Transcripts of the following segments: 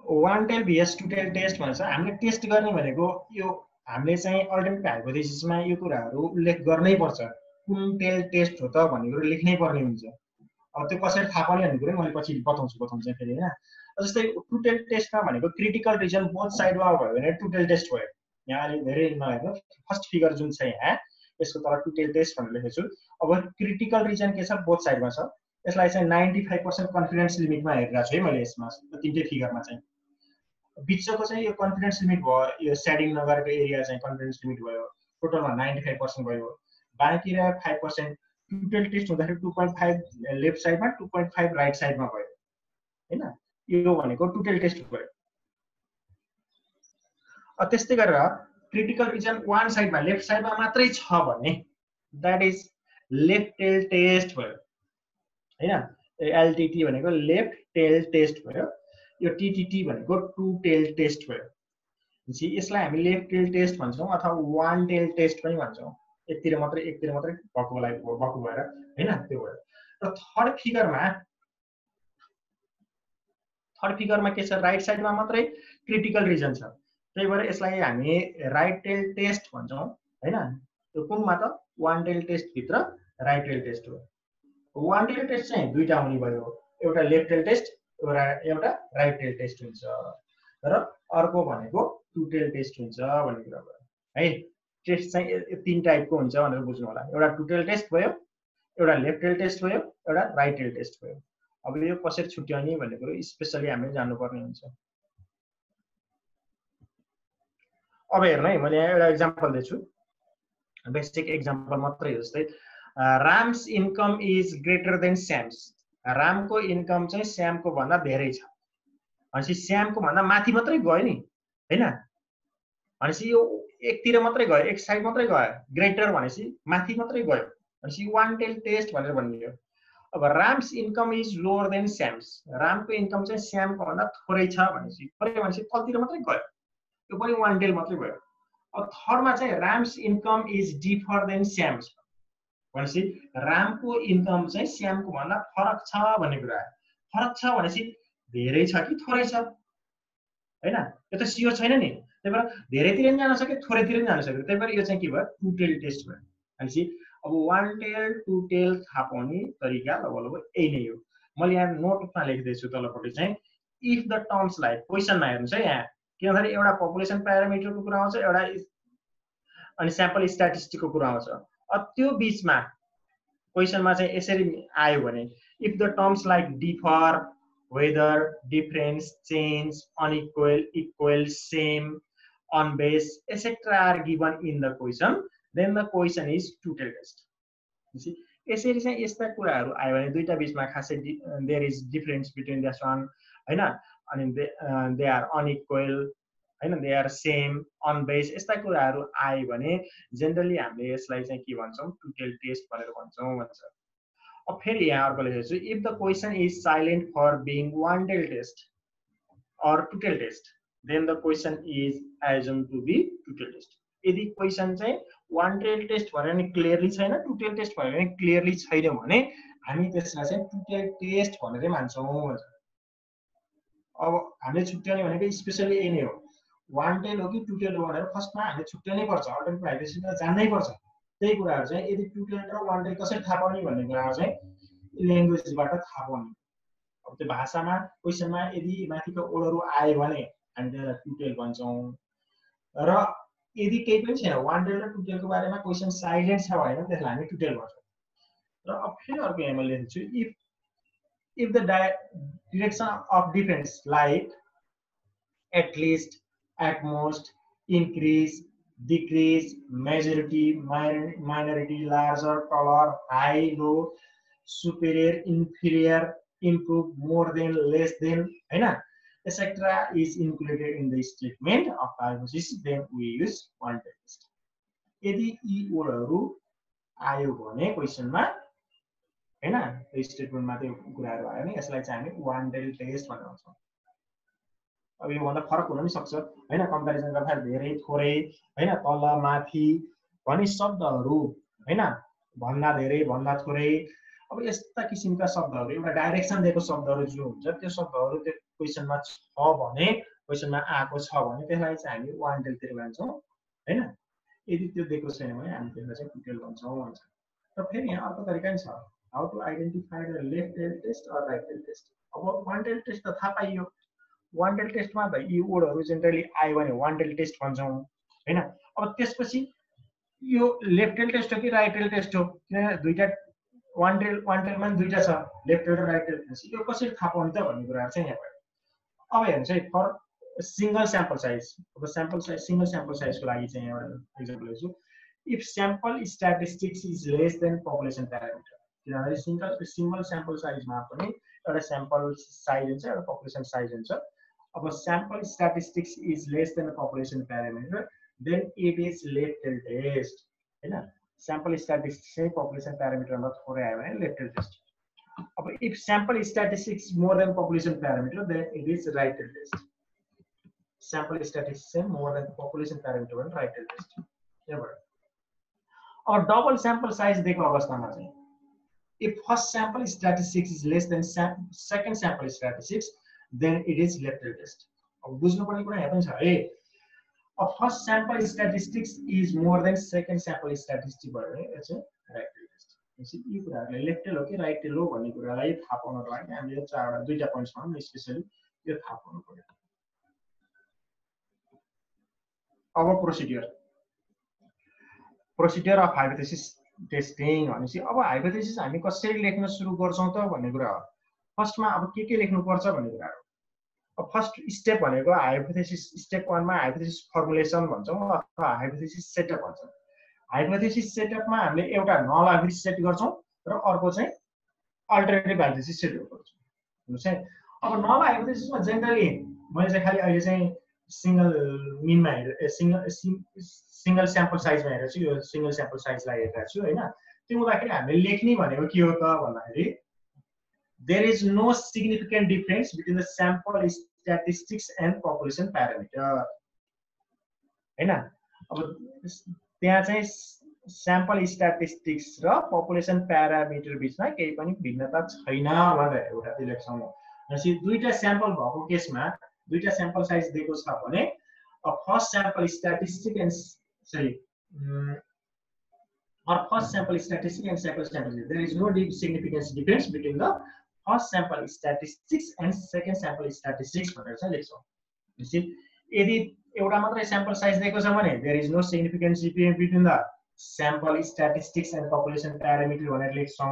One tail vs two tail test भन्छ हामीले test गर्ने भनेको यो हामीले चाहिँ अल्टरनेटिभ हाइपोथेसिसमा यो कुराहरू उल्लेख गर्नै पर्छ कुन टेल टेस्ट हो त भन्ने कुरो लेख्नै पर्ने हुन्छ अब त्यो कसरी थाहा पाउने भन्ने कुरो मैले पछि बताउँछु फेरि होइन जस्तै टु टेल टेस्टमा भनेको क्रिटिकल रिजन बोथ साइडमा भयो भने टु टेल टेस्ट भयो यहाँ अहिले धेरै नहेर्नु फर्स्ट फिगर जुन छ यहाँ यसको तल टु टेल टेस्ट भनेर लेखेको छु अब क्रिटिकल रिजन के छ बोथ साइडमा छ यसलाई चाहिँ 95% कन्फिडेन्स लिमिटमा हेरिरहेको छु है मैले यसमा तिनटै फिगरमा चाहिँ बिचको चाहिँ यो कन्फिडेन्स लिमिट भयो यो सेडिङ नगरेको एरिया चाहिँ कन्फिडेन्स लिमिट भयो टोटलमा 95% भयो बाँकी रह्यो 5% टोटल टेस्ट हुँदाखेरि 2.5 लेफ्ट साइडमा 2.5 राइट साइडमा भयो हैन यो भनेको टोटल टेस्ट भयो त्यस्तै गरेर क्रिटिकल रिजन वान साइडमा लेफ्ट साइडमा मात्रै छ भने that is left tail test भयो हैन एलटीटी भनेको लेफ्ट टेल टेस्ट भयो यो टीटीटी भनेको टु टेल टेस्ट भयो यसलाई हामी लेफ्ट टेल टेस्ट भन्छौँ अथवा वान टेल टेस्ट पनि भन्छौँ एकतिर मात्रै भएको भएर हैन त्यो भयो र थर्ड फिगरमा के छ राइट साइडमा मात्रै क्रिटिकल रिजन छ त्यही भएर यसलाई हामी राइट टेल टेस्ट भन्छौँ हैन त्यो कुनमा त वान टेल टेस्ट भित्र राइट टेल टेस्ट हो वान टेल टेस्ट चाहिँ दुईटा हुने भयो एउटा लेफ्ट टेल टेस्ट एउटा राइट टेल टेस्ट हुन्छ र अर्को भनेको टु टेल टेस्ट हुन्छ भन्ने कुरा भयो है टेस्ट चाहिँ तीन टाइपको हुन्छ भनेर बुझ्नु होला एउटा टु टेल टेस्ट भयो एउटा लेफ्ट टेल टेस्ट भयो एउटा राइट टेल टेस्ट भयो अब यो कसरी छुट्याउने भन्ने कुरो स्पेशली हामीले जान्नुपर्ने हुन्छ अब हेर्नु है मैले एउटा एक्जाम्पल दिन्छु बेसिक एक्जाम्पल मात्रै हो जस्तै Ram's income is greater than Sam's Ramco income चाहिँ श्यामको भन्दा धेरै छ भनेपछि श्यामको भन्दा माथि मात्रै गयो नि हैन भनेपछि यो एकतिर मात्रै गयो एक साइड मात्रै गयो ग्रेटर भनेपछि माथि मात्रै गयो भनेपछि वान टेल टेस्ट भनेर भनियो अब Ram's income is lower than Sam's Ramco income चाहिँ श्यामको भन्दा थोरै छ भनेपछि तलतिर मात्रै गयो यो पनि वान टेल मात्रै भयो अब थर्डमा चाहिँ Ram's income is differ than Shyam's भनेपछि रामको इन्कम चाहिँ श्यामको भन्दा फरक छ भन्ने कुरा फरक छ भनेपछि धेरै छ कि थोरै छ हैन यो त सियोर छैन नि त्यही भएर धेरैतिर पनि जान सक्यो थोरैतिर पनि जान सक्यो त्यही भएर यो चाहिँ के भयो टु टेल टेस्ट भयो भनेपछि अब वान टेल टु टेल थाहा पाउने तरिका लगभग यही नै हो मैले यहाँ नोटमा लेख्दैछु तलपट्टि चाहिँ इफ द टर्म्स लाइक क्वेसनमा हेर्नुहोस् है यहाँ के भन्दाखेरि एउटा पपुलेसन प्यारामिटरको कुरा आउँछ एउटा अनि स्याम्पल स्ट्याटिस्टिकको कुरा आउँछ त्यो बीचमा क्वेसनमा चाहिँ यसरी आयो भने if the terms like differ whether difference change unequal equal same unbiased etcetera are given in the question then the question is to tail test यसरी चाहिँ यस्ता कुराहरू आयो भने दुईटा बीचमा खासै there is difference between this one हैन अनि दे आर अनइक्वल हैन दे आर सेम अनबेस यस्ता कुराहरू आयो भने जेनरली हामीले यसलाई चाहिँ के भन्छौँ टु टेल टेस्ट भनेर भन्छौँ भन्छ अब फेरि यहाँ अर्को लेखेको छु if the question is silent for being one tail test or two tail test then the question is assume to be two tail test यदि क्वेसन चाहिँ वान टेल टेस्ट भनेर नि क्लियरली छैन टु टेल टेस्ट भनेर नि clearly छैन भने हामी त्यसलाई चाहिँ टु टेल टेस्ट भनेरै मान्छौँ भन्छ अब हामीले छुट्याउने भनेको स्पेसली यही नै हो वान टेल हो कि टु टेल हो भनेर फर्स्टमा हामीले छुट्याउनै पर्छ अल्टरनेटिभ हाइपोथेसिसमा जान्नै पर्छ त्यही कुराहरू चाहिँ यदि टु टेल र वान टेल कसरी थाहा पाउने भन्ने कुरामा चाहिँ ल्याङ्ग्वेजबाट थाहा पाउने अब त्यो भाषामा क्वेसनमा यदि माथिको ओडहरू आयो भने हामी त्यसलाई टु टेल भन्छौँ र यदि केही पनि छैन वान टेल र टु टेलको बारेमा क्वेसन साइलेन्ट छ भने त्यसलाई हामी टु टेल भन्छौँ र अब फेरि अर्को यहाँ मैले लेखेको छु if the direction of difference like at least at most increase decrease majority minority larger taller high low superior inferior improve more than less than हैन etc is included in the statement of hypothesis then we use one test यदि यी ओडहरू आयो भने क्वेसनमा हैन त्यो स्टेटमेन्टमा त्यो कुराहरू आयो नि यसलाई चाहिँ हामी वान टेल टेस्ट भनेर भन्छौँ अब यो भन्दा फरक हुन पनि सक्छ हैन कम्प्यारिजन गर्दा धेरै थोरै हैन तल माथि भन्ने शब्दहरू हैन भन्दा धेरै भन्दा थोरै अब यस्ता किसिमका शब्दहरू एउटा डाइरेक्सन दिएको शब्दहरू जो हुन्छ त्यो शब्दहरू त्यो क्वेसनमा छ भने क्वेसनमा आएको छ भने त्यसलाई चाहिँ हामी वान टेलतिर लान्छौँ हैन यदि त्यो दिएको छैन भने हामी त्यसलाई चाहिँ टु टेल भन्छौँ भन्छ र फेरि यहाँ अर्को तरिका नि छ how to identify the left tail test or right tail test अब वान टेल टेस्ट त थाहा पाइयो वान टेल टेस्टमा त यी वर्डहरू जेनरली आयो भने वान टेल टेस्ट भन्छौँ हैन अब त्यसपछि यो लेफ्ट टेल टेस्ट हो कि राइट टेल टेस्ट हो किनभने दुईटा वान टेलमा दुईटा छ लेफ्ट टेल र राइट टेल टेस्ट यो कसरी थाहा पाउने त भन्ने कुराहरू चाहिँ यहाँ भयो अब हेर्नुहोस् है फर सिंगल स्याम्पल साइज अब स्याम्पल साइज सिंगल स्याम्पल साइजको लागि चाहिँ यहाँ एक्जाम्पल लिन्छु if sample statistics is less than population parameter किनभने सिंगल स्याम्पल साइजमा पनि एउटा स्याम्पल साइज हुन्छ एउटा पपुलेसन साइज हुन्छ अब sample statistics is less than population parameter then it is left tail test हैन स्याम्पल स्ट्याटिस्टिक्स चाहिँ पपुलेसन प्यारामिटरमा थोरै आयो भने लेफ्ट टेल टेस्ट अब if sample statistics more than population parameter then it is right tail test sample statistics चाहिँ more than population parameter भने right tail test त्यहाँबाट अब डबल स्याम्पल साइज दिएको अवस्थामा चाहिँ if first sample statistics is less than second sample statistics then it is left tail test अब बुझ्नु पर्ने कुरा यहाँ पनि छ है अब first sample statistics is more than second sample statistics भयो भने यो चाहिँ राइट टेल टेस्ट त्यसै यी कुराहरुले लेफ्ट टेल हो कि राइट टेल हो भन्ने कुरालाई थाहा पाउनको लागि हामीले चारवटा दुईटा पोइन्ट्स भनौं स्पेशली यो थाहा पाउनु पर्यो अब प्रोसिडियर अफ हाइपोथेसिस टेस्टिङ भनेपछि अब हाइपोथेसिस हामी कसरी लेख्न सुरु गर्छौं त भन्ने कुरा हो फर्स्टमा अब के लेख्नु पर्छ भन्ने कुरा हो अब फर्स्ट स्टेप भनेको हाइपोथेसिस स्टेप 1 मा हाइपोथेसिस फर्मुलेसन भन्छौं अथवा हाइपोथेसिस सेटअप भन्छौं हाइपोथेसिस सेटअपमा हामीले एउटा नल हाइपोथेसिस सेट गर्छौं र अर्को चाहिँ अल्टरनेटिभ हाइपोथेसिस सेट गर्छौं हुन्छ है अब नल हाइपोथेसिसमा जेनरली मैले चाहिँ खाली अहिले चाहिँ सिंगल मिनमा सिंगल स्याम्पल साइजमा हेरेको छु यो सिंगल स्याम्पल साइजलाई हेरेको छु हैन त्यो हुँदाखेरि हामीले लेख्ने भनेको के हो त भन्दाखेरि there is no significant difference between the sample statistics and population parameter हैन अब त्यहाँ चाहिँ स्याम्पल स्ट्याटिस्टिक्स र पपुलेसन प्यारामिटर बीचमा केही पनि भिन्नता छैन भनेर एउटा लेख्छौं भनेपछि दुईटा स्याम्पल भएको केसमा दुईटा स्याम्पल साइज दिएको छ भने first sample statistic and first sample statistic and second sample statistic. There is no significant difference between the first sample statistics and second sample statistics भनेर चाहिँ लेख्छौं भनेपछि यदि एउटा मात्रै स्याम्पल साइज दिएको छ भने there is no significant difference between the sample statistics and population parameter भनेर लेख्छौं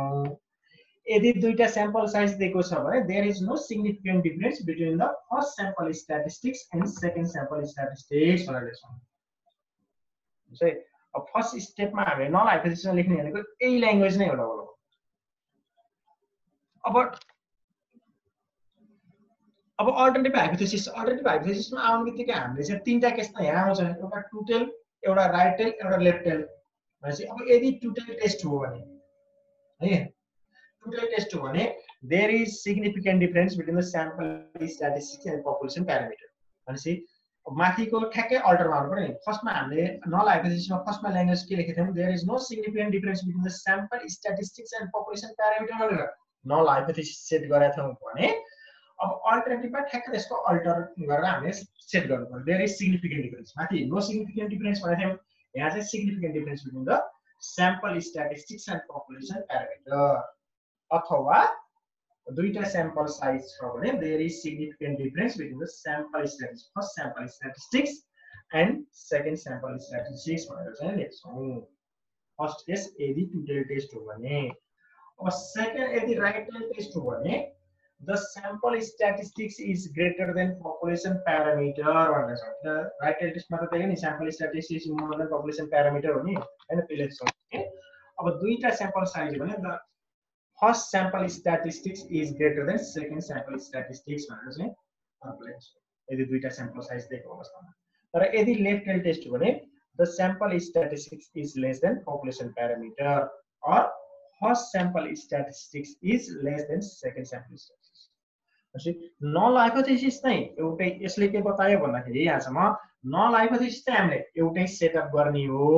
यदि दुईटा स्याम्पल साइज दिएको छ भने there is no significant difference between the first sample statistics and second sample statistics भनेर लेख्छौं हुन्छ अब फर्स्ट स्टेपमा हामीले नल हाइपोथेसिस लेख्ने भनेको यही ल्याङ्ग्वेज नै एउटा हो अब अल्टरनेटिभ हाइपोथेसिसमा आउनेबित्तिकै हामीले चाहिँ तीनटा केस त यहाँ आउँछ एउटा टु टेल एउटा राइट टेल एउटा लेफ्ट टेल भनेपछि अब यदि टु टेल टेस्ट हो भने है टु टेल टेस्ट हो भने there is significant difference between the sample statistics and population parameter भनेपछि माथिको ठ्याक्कै अल्टरमा आउनु पर्यो नि फर्स्टमा हामीले नल हाइपोथेसिसमा फर्स्टमा ल्याङ्ग्वेज के लेखेको थियौं there is no significant difference between the sample statistics and population parameter भनेर नल हाइपोथेसिस सेट गरेका थियौं भने अब अल्टरनेटिभमा ठ्याक्कै त्यसको अल्टर गरेर हामीले सेट गर्नु पर्यो देयर इज सिग्निफिकेन्ट डिफरेन्स माथि नो सिग्निफिकेन्ट डिफरेन्स भनेको थियौं यहाँ चाहिँ significant difference between the sample statistics and population parameter अथवा दुईटा स्याम्पल साइज छ भने there is significant difference between the sample statistics first sample statistics and second sample statistics भनेर चाहिँ लेख्छौं फर्स्ट केस यदि टु टेल टेस्ट हो भने अब सेकेन्ड यदि राइट टेल टेस्ट हो भने the sample statistics is greater than population parameter भनेर छ राइट टेल टेस्टमा त त्यही नि sample statistics more than population parameter हो नि हैन त्यो लेख्छौं अब दुईटा स्याम्पल साइज भने the first sample statistics is greater than second sample statistics भनेर चाहिँ अर्को लेख्छौं यदि दुईटा स्याम्पल साइज दिएको अवस्थामा तर यदि लेफ्ट टेल टेस्ट हो भने the sample statistics is less than population parameter or first sample statistics is less than second sample statistics भनेपछि नल हाइपोथेसिस चाहिँ एउटै यसले के बतायो भन्दाखेरि यहाँसम्म नल हाइपोथेसिस चाहिँ हामीले एउटै सेटअप गर्ने हो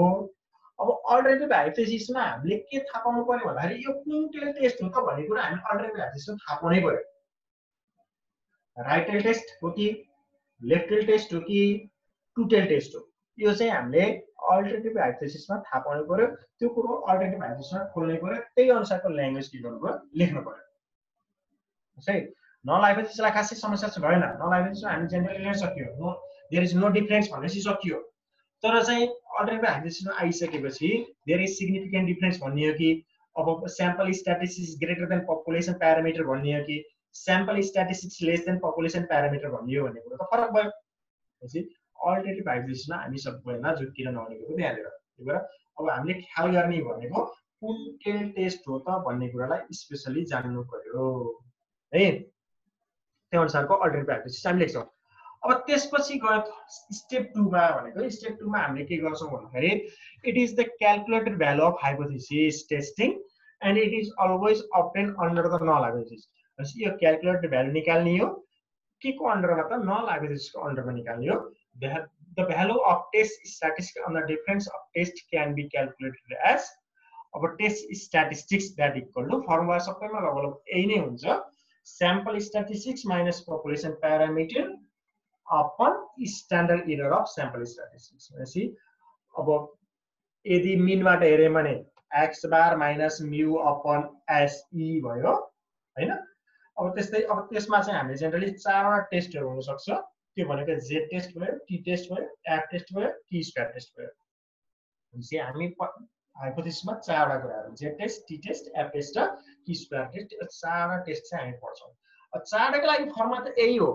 अब अल्टरनेटिभ हाइपोथेसिसमा हामीले के थाहा पाउनु पर्यो भन्दाखेरि यो कुन टेल टेस्ट हो त भन्ने कुरा हामी अल्टरनेटिभ हाइपोथेसिसमा थाहा पाउनै पर्यो राइट टेल टेस्ट हो कि लेफ्ट टेल टेस्ट हो कि टु टेल टेस्ट हो, यो चाहिँ हामीले अल्टरनेटिभ हाइपोथेसिसमा थाहा पाउनु पर्यो। त्यो कुरो अल्टरनेटिभ हाइपोथेसिसमा खोल्नु पर्यो, त्यही अनुसारको ल्याङ्ग्वेज के गर्नु पर्यो, लेख्नु पर्यो। है नल हाइपोथेसिसलाई खासै समस्या चाहिँ भएन, नल हाइपोथेसिसमा हामी जेनरली लेख्न सकियो, no there is no difference भनेपछि सकियो। तर चाहिँ अल्टरनेटिभ हाइपोथेसिसमा आइसकेपछि देयर इज सिग्निफिकेन्ट डिफरेन्स भन्ने हो कि, अब sample statistics greater than population parameter भन्ने हो कि sample statistics lace than population parameter भन्ने हो भन्ने कुरो त फरक भयो। पछि अल्टरनेटिभ हाइपोथेसिसमा हामी सबैजना झुक्किन नहुने कुरो ध्यान दिएर, त्यही भएर अब हामीले ख्याल गर्ने भनेको कुन टेल टेस्ट हो त भन्ने कुरालाई स्पेसली जान्नु पर्यो है। त्यो अनुसारको अल्टरनेटिभ हाइपोथेसिस हामी लेख्छौँ। अब त्यसपछि गयो स्टेप 2 मा भनेको, स्टेप 2 मा हामीले के गर्छौँ भन्दाखेरि it is the calculated value of hypothesis testing and it is always obtain under the null hypothesis. यो क्याल्कुलेटेड भ्यालु निकाल्ने हो के को अन्डरमा त, नल हाइपोथेसिसको अन्डरमा निकाल्ने हो। The value of test statistics on the difference of test can be calculated as, अब test statistics that equal to formula सबैमा लगभग यही नै हुन्छ, sample statistics minus population parameter upon standard error of sample statistics. भनेपछि अब यदि मिनबाट हेर्यौँ भने x bar minus mu upon SE भयो हैन। अब त्यस्तै अब त्यसमा चाहिँ हामीले जेनरली 4 वटा टेस्टहरु हुन सक्छ। त्यो भनेको जेड टेस्ट भयो, टी टेस्ट भयो, एफ टेस्ट भयो, टी स्क्वायर टेस्ट भयो। भनेपछि हामी हाइपोथेसिसमा 4 वटा कुराहरु, Z test, T test, F test र टी स्क्वायर टेस्ट, 4 वटा टेस्ट चाहिँ हामी पढ्छौं। अब 4 वटाको लागि फर्मुला त यही हो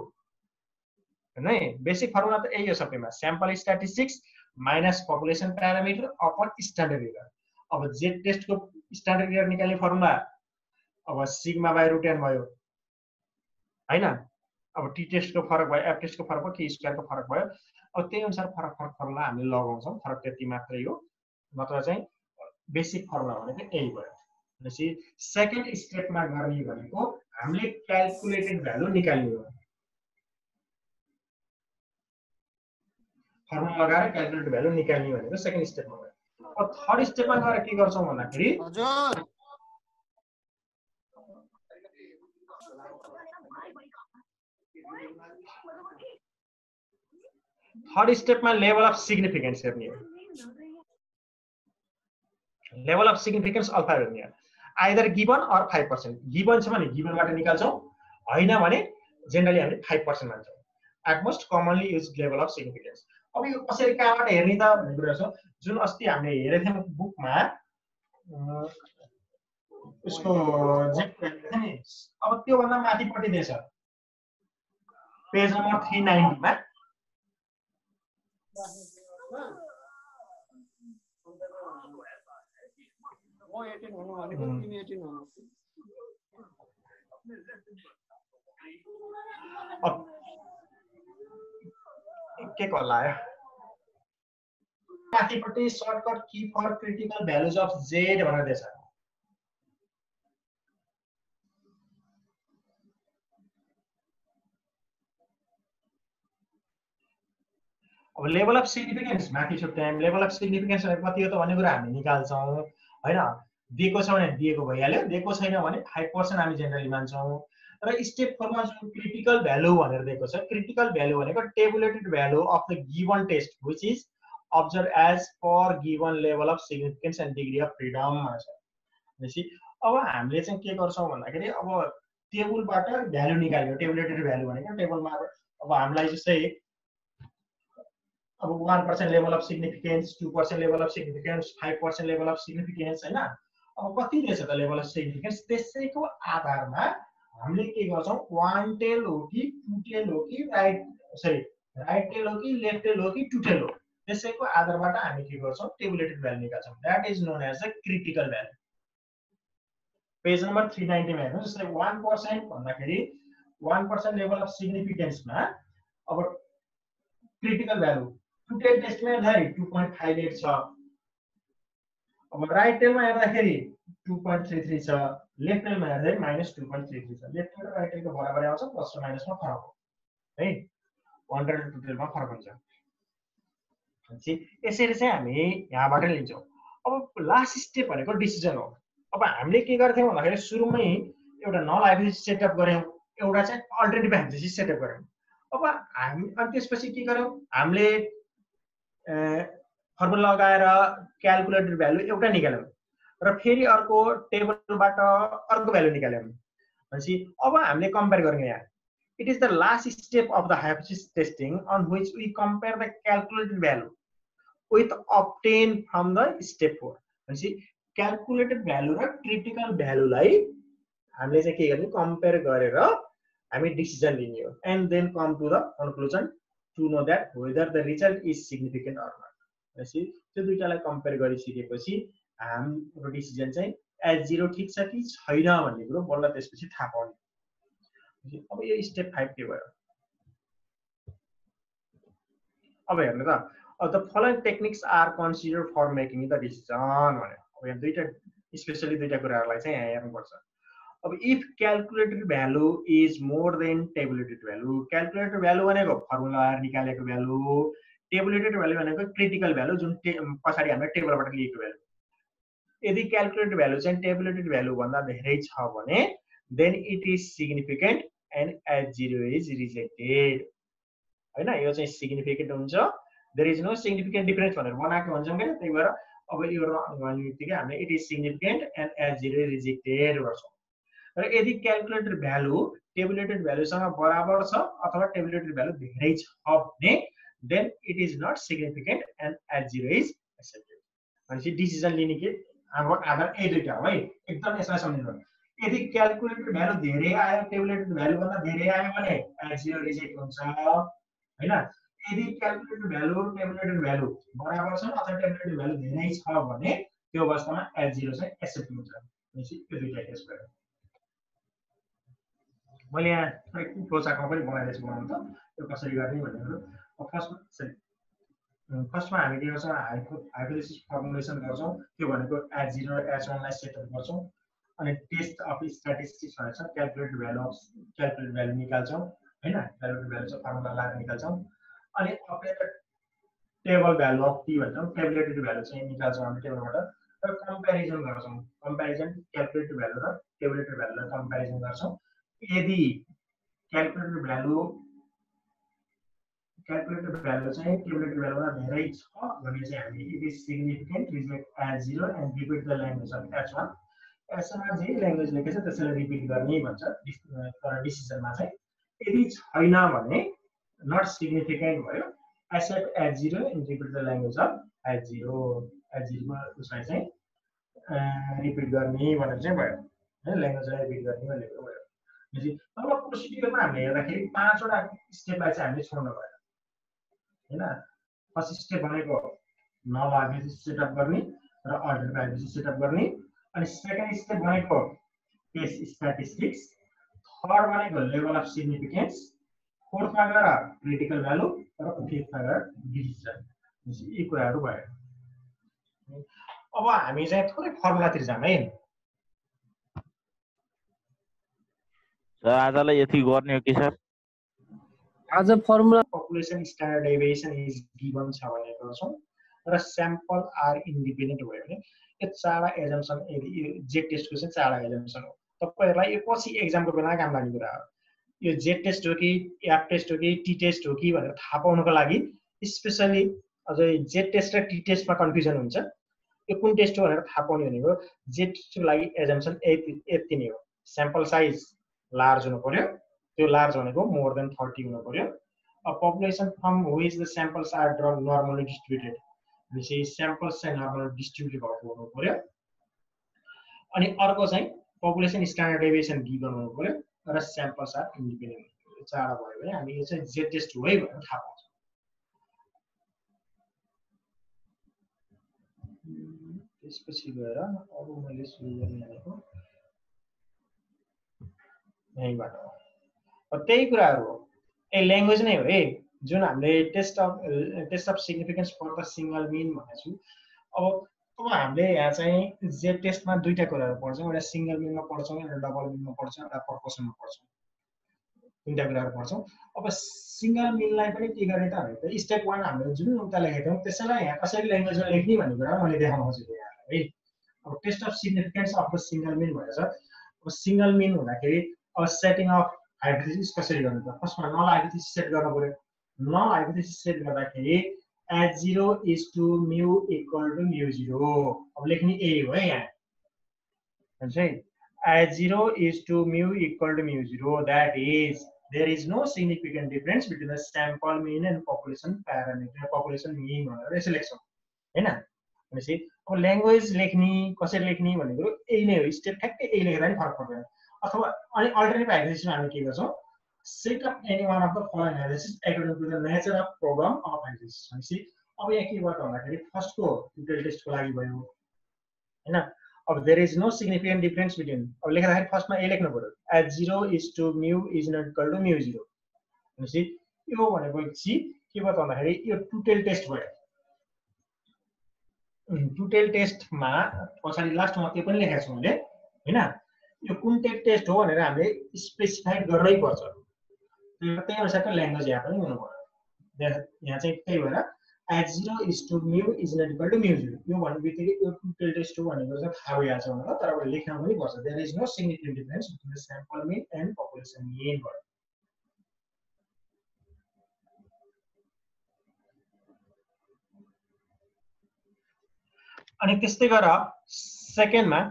हैन, बेसिक फर्मुला त यही हो सबैमा, sample statistics minus population parameter upon standard error. अब जेड टेस्टको स्ट्यान्डर्ड एरर निकाल्ने फर्मुला अब सिग्मा बाइ रुट एन भयो हैन। अब टी टेस्टको फरक भयो, एफ टेस्टको फरक भयो, टी स्क्वायरको फरक भयो। अब त्यही अनुसार फरक फर्मुला हामीले लगाउँछौं, फरक त्यति मात्रै हो, नत्र चाहिँ बेसिक फर्मुला भनेको यही भयो। भनेपछि सेकेन्ड स्टेपमा गर्ने भनेको हामीले क्याल्कुलेटेड भ्यालु निकाल्ने हो, फर्मुला लगाएर क्याल्कुलेटेड भ्यालु निकाल्ने भनेको सेकेन्ड स्टेपमा भयो। अब थर्ड स्टेपमा गएर के गर्छौं भन्दाखेरि हजुर थर्ड स्टेपमा लेभल अफ सिग्निफिकेन्स हेर्ने हो, लेभल अफ सिग्निफिकेन्स अल्फा हेर्ने हो। आइदर गिवन अर 5%, गिवन छ भने गिवनबाट निकाल्छौं, हैन भने जेनरली हामीले 5% मान्छौं। At most commonly use level of significance. अब यो कसरी कहाँबाट हेर्ने त भन्ने कुरा छ, जुन अस्ति हामीले हेरेको थियौं बुकमा उसको जेड हेर्ने नि, अब त्यो भन्दा माथिपट्टि दिएछ पेज नम्बर 390 मा। के कल आयो माथिपट्टि shortcut key for critical values of Z भनेर दिएछ। अब लेभल अफ सिग्निफिकेन्स माथि छ, टाइम लेभल अफ सिग्निफिकेन्स कति हो त भन्ने कुरा हामी निकाल्छौं हैन। दिएको छ भने दिएको भइहाल्यो, दिएको छैन भने 5% हामी जेनरली मान्छौं। र स्टेप 4 मा जुन क्रिटिकल भ्यालु भनेर दिएको छ, क्रिटिकल भ्यालु भनेको tabulated value of the given test which is observed as per given level of significance and degree of freedom भनेछ। भनेपछि अब हामीले चाहिँ के गर्छौं भन्दाखेरि अब टेबलबाट भ्यालु निकाल्यो, टेबुलेटेड भ्यालु भनेको टेबलमा अब हामीलाई जस्तै अब 1% level of significance, 2% level of significance, 5% level of significance हैन। अब कति दिएछ त लेभल अफ सिग्निफिकेन्स, त्यसैको आधारमा हामीले के गर्छौं, वान टेल हो कि टु टेल हो कि राइट टेल हो कि लेफ्ट टेल हो कि टु टेल हो, त्यसैको आधारबाट हामी के गर्छौं, टेबुलेटेड भ्यालु निकाल्छौं। That is known as a critical value. Page number 390 मा हेर्नुस्, जस्तै 1% भन्दाखेरि 1% लेभल अफ सिग्निफिकेन्समा अब क्रिटिकल भ्यालु टु टेल टेस्टमा हेर्दाखेरि 2.58 छ, अब राइट टेलमा हेर्दाखेरि 2.33 छ, लेफ्ट टेलमा हेर्दाखेरि -2.33 छ। लेफ्ट टेल र राइट टेलको बराबरी आउँछ, प्लस र माइनसमा फरक हो है, 1 र 2 टेलमा फरक हुन्छ। यसरी चाहिँ हामी यहाँबाट लिन्छौं। अब लास्ट स्टेप भनेको डिसिजन हो। अब हामीले के गर्थ्यौं भन्दाखेरि सुरुमै एउटा नल हाइपोथेसिस सेटअप गर्यौं एउटा चाहिँ अल्टरनेटिभ हाइपोथेसिस सेटअप गऱ्यौँ। अब हामी अनि त्यसपछि के गर्यौँ, हामीले फर्मुला लगाएर क्यालकुलेटेड भ्यालु एउटा निकाल्यौँ र फेरि अर्को टेबलबाट अर्को भ्यालु निकाल्यौँ भनेपछि अब हामीले कम्पेयर गर्ने यहाँ। It is the last step of the hypothesis testing on which we compare the calculated value with obtained from the step 4. भनेपछि calculated value र critical value लाई हामीले चाहिँ के गर्ने, कम्पेयर गरेर हामी डिसिजन लिने हो, and then come to the conclusion to know that whether the result is significant or not. भनेपछि त्यो दुईटालाई कम्पेयर गरिसकेपछि हाम्रो डिसिजन चाहिँ H0 ठिक छ कि छैन भन्ने कुरो बल्ल त्यसपछि थाहा पाउने। अब यो स्टेप 5 के भयो, अब हेर्नु त, the following techniques are considered for making the decision भन्यो। अब यहाँ दुईटा स्पेशली दुईटा कुराहरुलाई चाहिँ यहाँ हेर्नुपर्छ। अब if calculated value is more than tabulated value, calculated value भनेको फर्मुला निकालेको भ्यालु, टेबुलेटेड भ्यालु भनेको क्रिटिकल भ्यालु जुन पछाडी हामीले टेबलबाट लिएको भ्यालु। यदि क्यालकुलेटेड भ्यालु चाहिँ टेबुलेटेड भ्यालु भन्दा धेरै छ भने then it is significant and H0 is rejected। हैन, यो चाहिँ सिग्निफिकेन्ट हुन्छ, there is no significant difference भनेर बनाएको हुन्छौं के, त्यही भएर अब यो भन्नेबित्तिकै हामीले it is significant and H0 is rejected गर्छौं। र यदि क्यालकुलेटेड भ्यालु टेबुलेटेड भ्यालुसँग बराबर छ अथवा टेबुलेटेड भ्यालु धेरै छ भने then it is not significant and H0 is accepted। भनेपछि डिसिजन लिने के हाम्रो आधार ए दुईटा हो है, एकदम यसलाई सम्झिनु। यदि क्यालकुलेटेड भ्यालु धेरै आयो टेबुलेटेड भ्यालु भन्दा धेरै आयो भने H0 रिजेक्ट हुन्छ हैन। यदि क्यालकुलेटेड भ्यालु टेबुलेटेड भ्यालु बराबर छ अथवा टेबुलेटेड भ्यालु धेरै छ भने त्यो अवस्थामा H0 चाहिँ एक्सेप्ट हुन्छ। भनेपछि यो दुईटा केस भयो। मैले यहाँ फ्लोचार्टमा पनि बनाइदिएको छु, बनाउनु त यो कसरी गर्ने भन्ने कुरो। फर्स्टमा हामी के गर्छौँ, हाइपोथेसिस फर्मुलेसन गर्छौँ, त्यो भनेको H0 र H1 लाई सेटअप गर्छौँ, अनि टेस्ट अफ स्ट्याटिस्टिक्स भनेको छ क्यालकुलेटेड भ्यालु निकाल्छौँ हैन, क्यालकुलेटेड भ्यालु चाहिँ फर्मुला लगाएर निकाल्छौँ, अनि updated table value of T भन्छौँ, टेबुलेटेड भ्यालु चाहिँ निकाल्छौँ हामी टेबलबाट र कम्प्यारिजन गर्छौँ, कम्प्यारिजन क्यालकुलेटेड भ्यालु र टेबुलेटेड भ्यालुलाई कम्प्यारिजन गर्छौँ। यदि क्यालकुलेटेड भ्यालु चाहिँ टेबुलेटेड भ्यालुभन्दा धेरै छ भने चाहिँ हामी it is significant reject H0 and repeat the language of H1। यसमा जे ल्याङ्ग्वेज लेखेछ त्यसैलाई रिपिट गर्ने भन्छ तर डिसिजनमा चाहिँ। यदि छैन भने नट सिग्निफिकेन्ट भयो, accept H0 and repeat the language of H0 मा उसलाई चाहिँ रिपिट गर्ने भनेर चाहिँ भयो हैन, ल्याङ्ग्वेजलाई रिपिट गर्ने भनेको भयो। भनेपछि अब प्रोसिड्युरमा हामीले हेर्दाखेरि 5 वटा स्टेपलाई चाहिँ हामीले छोड्नु भयो हैन। फर्स्ट स्टेप भनेको नल हाइपोथेसिस सेटअप गर्ने र अल्टरनेटिभ हाइपोथेसिस सेटअप गर्ने, अनि सेकेन्ड स्टेप भनेको टेस्ट स्ट्याटिस्टिक्स, थर्ड भनेको लेभल अफ सिग्निफिकेन्स, फोर्थमा गएर क्रिटिकल भ्यालु र फिफ्थमा गएर डिसिजन। यी कुराहरू भयो। अब हामी चाहिँ थोरै फर्मुलातिर जाम है। सर आजलाई यति गर्ने हो कि सर? आज formula population standard deviation is given छ भने गर्छौं र स्याम्पल आर इन्डिपेन्डेन्ट भयो भने यो चारवटा एजम्पसन, यो जेड टेस्टको चाहिँ चारवटा एजम्पसन हो। तपाईहरुलाई यो पछि एक्जामको बेला काम लाग्ने कुरा हो। यो जेड टेस्ट हो कि एफ टेस्ट हो कि टी टेस्ट हो कि भनेर थाहा पाउनको लागि स्पेशली अझै जेड टेस्ट र टी टेस्टमा कन्फ्युजन हुन्छ। यो कुन टेस्ट हो भनेर थाहा पाउने भनेको जेड टेस्टको लागि एजम्पसन यति नै हो, स्याम्पल साइज लार्ज हुनु पर्यो, त्यो लार्ज भनेको मोर देन 30 हुनु पर्यो। A population from which the samples are drawn normally distributed, भनेपछि स्याम्पल्स चाहिँ नर्मली डिस्ट्रिब्युट भएको हुनु पर्यो। अनि अर्को चाहिँ पपुलेसन स्ट्यान्डर्ड डेभिएसन गिभन हुनु पर्यो र स्याम्पल्स आर इन्डिपेन्डेन्ट। यो चारवटा भयो भने हामी यो चाहिँ जेड टेस्ट हो है भनेर थाहा पाउँछौँ। त्यसपछि गएर अब मैले सुरु गर्ने भनेको यहीँबाट हो। त्यही कुराहरू हो, ए ल्याङ्ग्वेज नै हो है, जुन हामीले test of significance for the single mean भनेको छु। अब हामीले यहाँ चाहिँ जेड टेस्टमा दुईटा कुराहरू पढ्छौँ, एउटा सिंगल मिनमा पढ्छौँ, एउटा डबल मिनमा पढ्छौँ, एउटा प्रपोर्सनमा पढ्छौँ, तीनटा कुराहरू पढ्छौँ। अब सिंगल मिनलाई पनि के गर्ने त भने स्टेप 1 हामीले जुन उता लेखेको थियौँ त्यसैलाई यहाँ कसरी ल्याङ्ग्वेजमा लेख्ने भन्ने कुरा मैले देखाउन खोजेको यहाँलाई है। अब test of significance of the single mean भनेको छ। अब सिंगल मिन हुँदाखेरि अब सेटिङ अफ हाइपोथेसिस कसरी गर्नु त फर्स्टमा नल हाइपोथेसिस सेट गर्नु पर्यो नल हाइपोथेसिस सेट गर्दाखेरि h0 is to mu equal to mu 0 अब लेख्ने a हो है यहाँ हुन्छ है h0 is to mu equal to mu 0 that is there is no significant difference between the sample mean and population parameter population mean भनेर यसो लेख्छौं हैन भनेपछि अब ल्याङ्ग्वेज लेख्ने कसरी लेख्ने भनेको यही नै हो स्टेप ठ्याक्कै यही लेख्दा नि फरक पर्दैन अथवा अनि अल्टरनेटिभ हाइपोथेसिसमा हामी के गर्छौं set up any one of the following hypotheses according to the nature of problem of hypothesis भनेपछि अब यहाँ के गर्छ भन्दाखेरि फर्स्ट को टोटल टेस्ट को लागि भयो हैन अब there is no significant difference between अब लेख्दाखेरि फर्स्टमा ए लेख्नु पर्यो h0 is to mu is not equal to mu 0 भनेपछि यो भनेपछि के भयो भन्दाखेरि यो टोटल टेस्ट भयो टोटल टेस्टमा पछाडी लास्टमा त्यो पनि लेखेको छु मैले हैन यो कुन टेस्ट हो भनेर हामीले स्पेसिफाइड गर्नै पर्छ त्यही अनुसारको ल्याङ्ग्वेज यहाँ पनि हुनु पर्यो यहाँ चाहिँ त्यही भएर h0 is to mu is not equal to mu 0 यो भन्नेबित्तिकै यो टोटल टेस्ट हो भनेको चाहिँ थाहा भइहाल्छ भनेर तर अब लेख्न पनि पर्छ there is no significant difference between the sample mean and population mean भयो अनि त्यस्तै गरेर सेकेन्डमा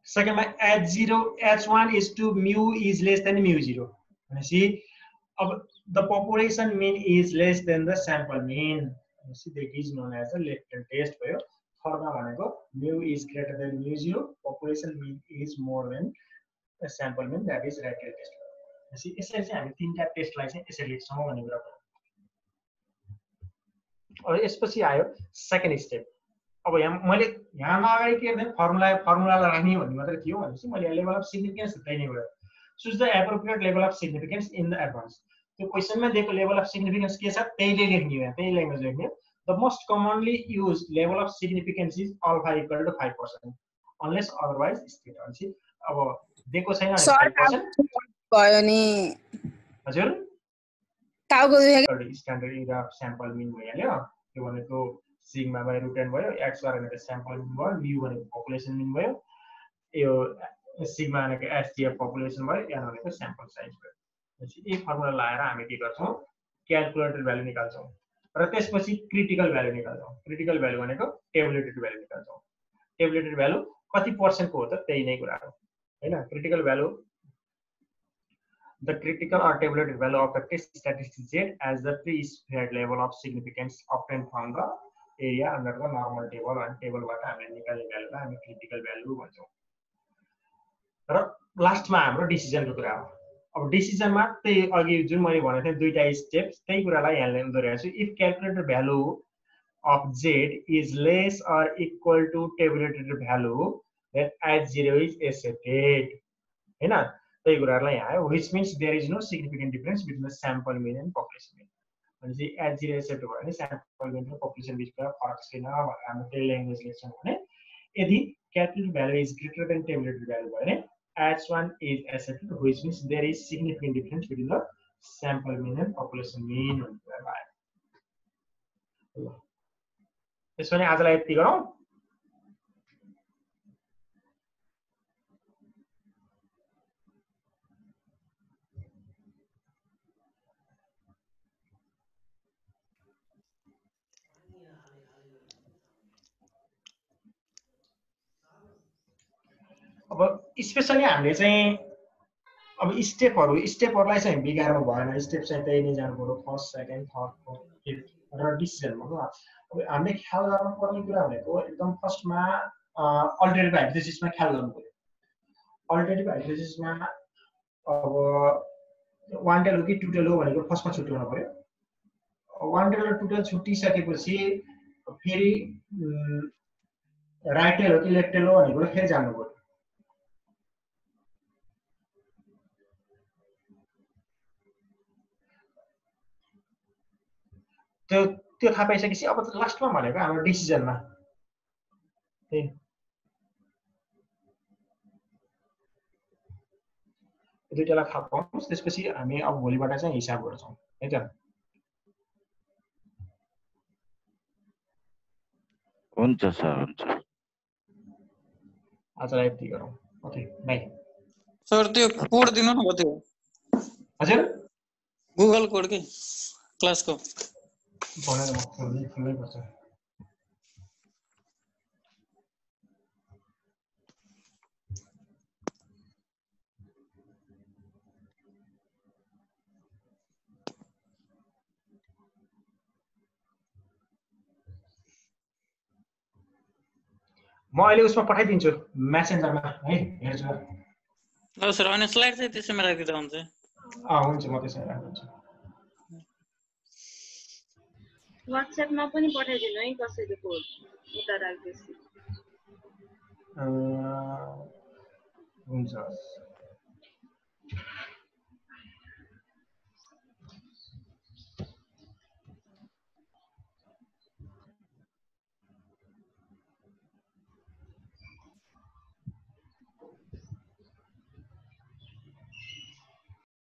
सेकेन्डमा h1 is to mu is less than mu 0 भनेपछि अब the population mean is less than the sample mean भनेपछि that is known as a latent test भयो थर्डमा भनेको mu is greater than mu 0 population mean is more than the sample mean that is latent test भनेपछि यसरी चाहिँ हामी तीनटा टेस्टलाई चाहिँ यसरी लेख्छौं भन्ने कुरा भयो अब यसपछि आयो सेकेन्ड स्टेप अब यहाँ मैले यहाँ अगाडि के गर्दै फर्मुलालाई राख्ने भन्ने मात्र थियो भनेपछि मैले लेभल अफ सिग्निफिकेन्स त्यही नै गरे choose the appropriate level of significance in the advance त्यो क्वेशनमा दिएको लेभल अफ सिग्निफिकेन्स के छ त्यहीले लेख्ने हो त्यही ल्याङ्ग्वेज लेख्ने the most commonly used level of significance is alpha equal to 5% unless otherwise state भनेपछि अब दिएको छैन भने 5% भयो नि हजुर टाउको standard error of sample mean भइहाल्यो त्यो भनेको सिग्मा बाइ रुट n भयो x भनेको स्याम्पल मिन भयो mu भनेको पपुलेसन मिन भयो यो सिग्मा भनेको एचटीएफ पपुलेसन भयो n भनेको स्याम्पल साइज भयो त्यसपछि यही फर्मुला लगाएर हामी के गर्छौं क्याल्कुलेटेड भ्यालु निकाल्छौं र त्यसपछि क्रिटिकल भ्यालु निकाल्छौं क्रिटिकल भ्यालु भनेको टेबुलेटेड भ्यालु निकाल्छौं टेबुलेटेड भ्यालु कति % को हो त त्यही नै कुरा हो हैन critical value the critical or tabulated value of a test statistic z as the pre-specified level of significance obtained from the area under the normal table and table बाट हामीले निकाल्ने भ्यालुलाई हामी क्रिटिकल भ्यालु भन्छौं र लास्टमा हाम्रो डिसिजनको कुरा हो अब डिसिजनमा त्यही अघि जुन मैले भनेको थिएँ दुईटा स्टेप्स त्यही कुरालाई यहाँ ल्याउँदै रहेको छु if calculated value of z is less or equal to tabulated value then h0 is accepted हैन त्यही कुराहरुलाई यहाँ आयो which means there is no significant difference between the sample mean and population mean भनेपछि h0 एक्सेप्ट भयो भने sample mean र population बीचको फरक छैन भनेर हामी त्यही ल्याङ्ग्वेज लेख्छौं भने यदि calculated value is greater than tabulated value भयो भने h1 is accepted which means there is significant difference between the sample mean and population mean भन्ने कुरा आयो त्यसो भने आजलाई यति गरौँ अब स्पेशली हामीले चाहिँ अब स्टेपहरुलाई चाहिँ बिगार्नु भएन स्टेप चाहिँ त्यही नै जानु पर्यो फर्स्ट सेकेन्ड थर्ड फोर्थ र डिसिजन भन्नु अब हामीले ख्याल गर्नुपर्ने कुरा भनेको एकदम फर्स्टमा अल्टरनेटिभ हाइपोथेसिसमा ख्याल गर्नु पर्यो अल्टरनेटिभ हाइपोथेसिसमा अब वान टेल हो कि टु टेल हो भनेको फर्स्टमा छुट्याउनु पर्यो वान टेल र टु टेल छुट्टिसकेपछि फेरि राइट टेल हो कि लेफ्ट टेल हो भनेको फेरि जान्नु पर्यो त्यो थाहा पाइसकेपछि अब लास्टमा भनेको हाम्रो डिसिजनमा दुईटालाई थाहा पाउनुहोस् त्यसपछि हामी अब भोलिबाट चाहिँ हिसाब गर्छौं है त हुन्छ सर हुन्छ। आजलाई यति गरौँ। Okay by. सर त्यो कोड दिनु न कति हो हजुर गुगल कोड के क्लासको भनेर म खुल्नै पर्छ। म अहिले उसमा पठाइदिन्छु मेसेन्जरमा है, हेर्छु। ल सर अनि स्लाइड चाहिँ त्यसैमा राखिदिँदा हुन्छ। हुन्छ म त्यसै राखिदिन्छु। व्हाट्सएपमा पनि पठाइदिनु है कसैले कोड उता राख्दैछु। हुन्छ।